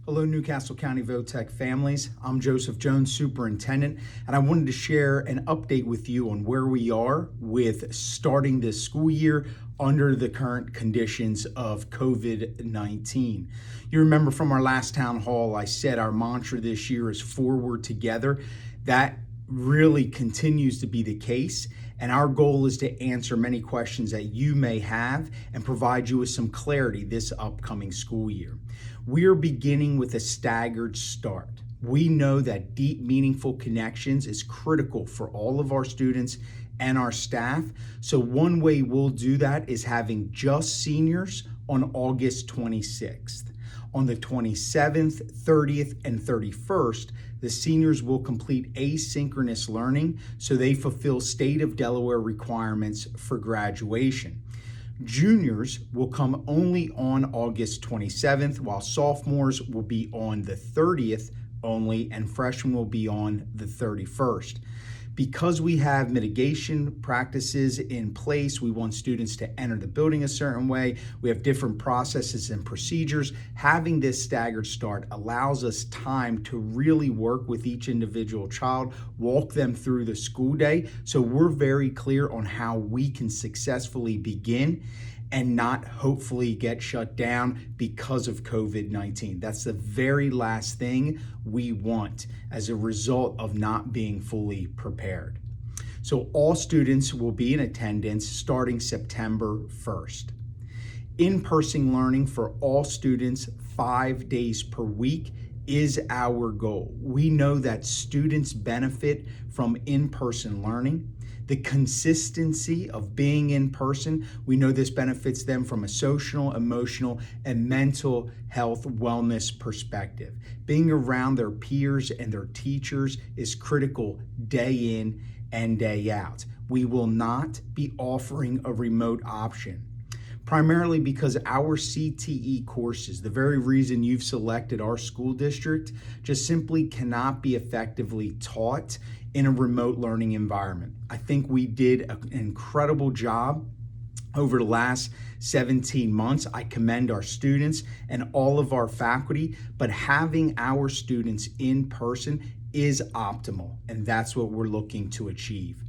Hello, Newcastle County Votech families. I'm Joseph Jones, Superintendent, and I wanted to share an update with you on where we are with starting this school year under the current conditions of COVID-19. You remember from our last town hall, I said our mantra this year is forward together. That really continues to be the case. And our goal is to answer many questions that you may have and provide you with some clarity this upcoming school year. We are beginning with a staggered start. We know that deep, meaningful connections is critical for all of our students and our staff. So one way we'll do that is having just seniors on August 26th. On the 27th, 30th, and 31st, the seniors will complete asynchronous learning so they fulfill state of Delaware requirements for graduation. Juniors will come only on August 27th, while sophomores will be on the 30th only, and freshmen will be on the 31st. Because we have mitigation practices in place, we want students to enter the building a certain way. We have different processes and procedures. Having this staggered start allows us time to really work with each individual child, walk them through the school day. So we're very clear on how we can successfully begin and not hopefully get shut down because of COVID-19. That's the very last thing we want as a result of not being fully prepared. So all students will be in attendance starting September 1st. In-person learning for all students 5 days per week is our goal. We know that students benefit from in-person learning. The consistency of being in person, we know this benefits them from a social, emotional, and mental health wellness perspective. Being around their peers and their teachers is critical day in and day out. We will not be offering a remote option, primarily because our CTE courses, the very reason you've selected our school district, just simply cannot be effectively taught in a remote learning environment. I think we did an incredible job over the last 17 months. I commend our students and all of our faculty, but having our students in person is optimal, and that's what we're looking to achieve.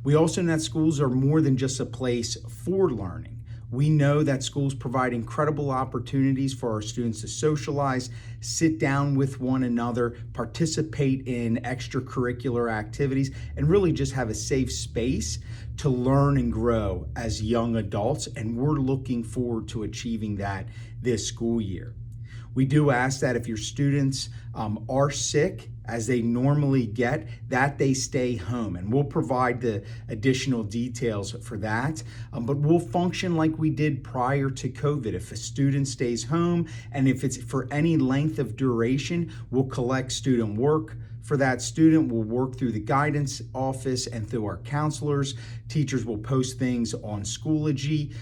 We also know that schools are more than just a place for learning. We know that schools provide incredible opportunities for our students to socialize, sit down with one another, participate in extracurricular activities, and really just have a safe space to learn and grow as young adults. And we're looking forward to achieving that this school year. We do ask that if your students are sick, as they normally get, that they stay home, and we'll provide the additional details for that. But we'll function like we did prior to COVID. If a student stays home, and if it's for any length of duration, we'll collect student work for that student. We'll work through the guidance office and through our counselors. Teachers will post things on Schoology,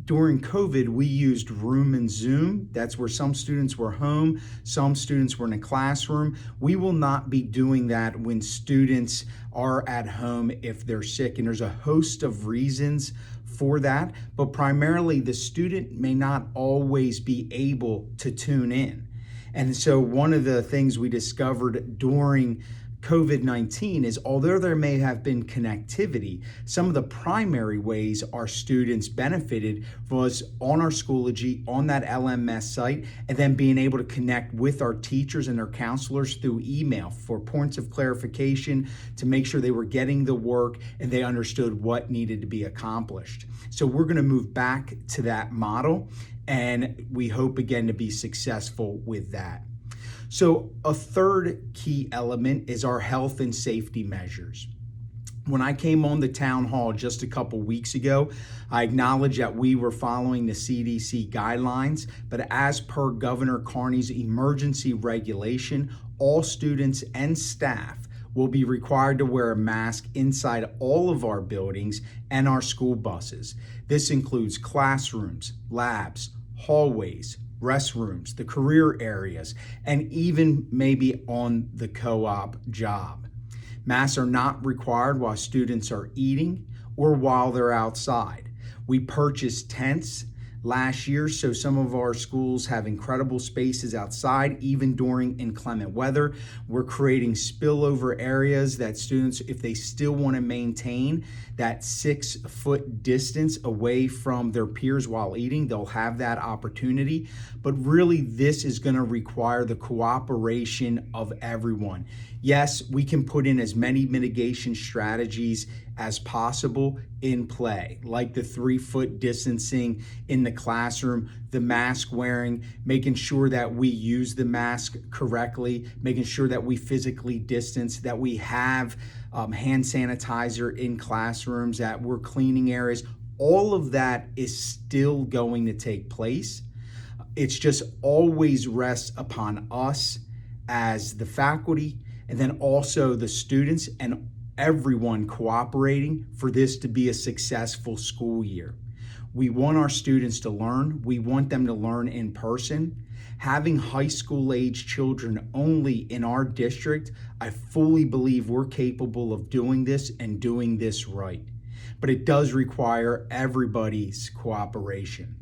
during COVID, we used Room and Zoom. That's where some students were home, some students were in a classroom. We will not be doing that when students are at home if they're sick, and there's a host of reasons for that, but primarily the student may not always be able to tune in. And so one of the things we discovered during COVID-19 is, although there may have been connectivity, some of the primary ways our students benefited was on our Schoology, on that LMS site, and then being able to connect with our teachers and their counselors through email for points of clarification to make sure they were getting the work and they understood what needed to be accomplished. So we're going to move back to that model, and we hope again to be successful with that. So a third key element is our health and safety measures. When I came on the town hall just a couple weeks ago, I acknowledged that we were following the CDC guidelines, but as per Governor Carney's emergency regulation, all students and staff will be required to wear a mask inside all of our buildings and our school buses. This includes classrooms, labs, hallways, restrooms, the career areas, and even maybe on the co-op job. Masks are not required while students are eating or while they're outside. We purchase tents last year. So some of our schools have incredible spaces outside, even during inclement weather. We're creating spillover areas that students, if they still want to maintain that 6-foot distance away from their peers while eating, they'll have that opportunity. But really, this is going to require the cooperation of everyone. Yes, we can put in as many mitigation strategies as possible in play, like the 3-foot distancing in the classroom, the mask wearing, making sure that we use the mask correctly, making sure that we physically distance, that we have hand sanitizer in classrooms, that we're cleaning areas. All of that is still going to take place. It's just always rests upon us as the faculty, and then also the students and everyone cooperating for this to be a successful school year. We want our students to learn. We want them to learn in person. Having high school age children only in our district, I fully believe we're capable of doing this and doing this right. But it does require everybody's cooperation.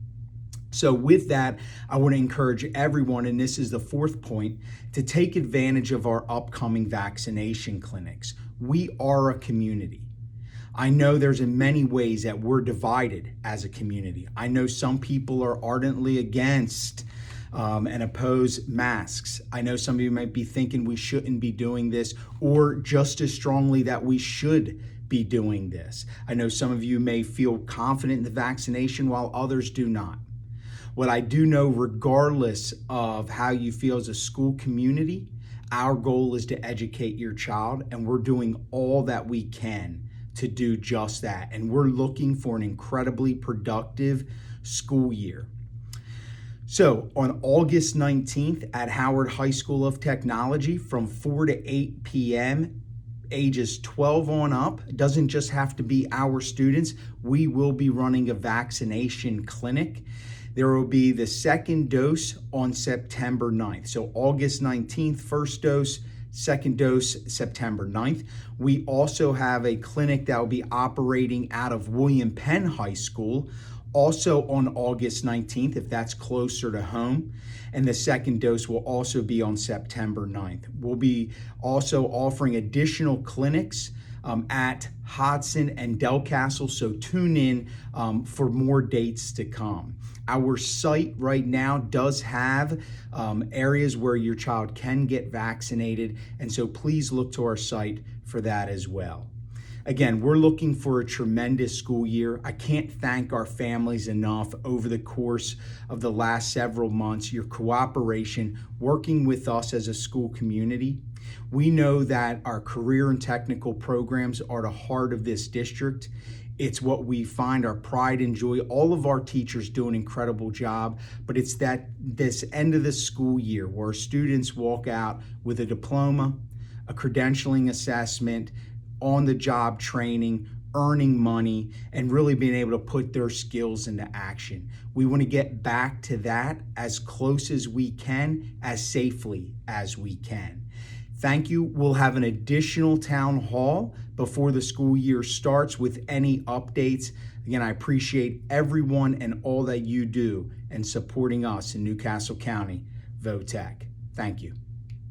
So with that, I want to encourage everyone, and this is the 4th point, to take advantage of our upcoming vaccination clinics. We are a community. I know there's in many ways that we're divided as a community. I know some people are ardently against and oppose masks. I know some of you might be thinking we shouldn't be doing this, or just as strongly that we should be doing this. I know some of you may feel confident in the vaccination while others do not. What I do know, regardless of how you feel as a school community, our goal is to educate your child, and we're doing all that we can to do just that. And we're looking for an incredibly productive school year. So on August 19th at Howard High School of Technology from 4 to 8 p.m., ages 12 on up, it doesn't just have to be our students. We will be running a vaccination clinic. There will be the 2nd dose on September 9th. So August 19th, 1st dose, 2nd dose, September 9th. We also have a clinic that will be operating out of William Penn High School, also on August 19th, if that's closer to home. And the 2nd dose will also be on September 9th. We'll be also offering additional clinics at Hodson and Delcastle, so tune in for more dates to come. Our site right now does have areas where your child can get vaccinated, and so please look to our site for that as well. Again, we're looking for a tremendous school year. I can't thank our families enough over the course of the last several months, your cooperation, working with us as a school community. We know that our career and technical programs are the heart of this district. It's what we find our pride and joy. All of our teachers do an incredible job, but it's that this end of the school year where students walk out with a diploma, a credentialing assessment, on-the-job training, earning money, and really being able to put their skills into action. We want to get back to that as close as we can, as safely as we can. Thank you. We'll have an additional town hall before the school year starts with any updates. Again, I appreciate everyone and all that you do in supporting us in Newcastle County VOTEC. Thank you.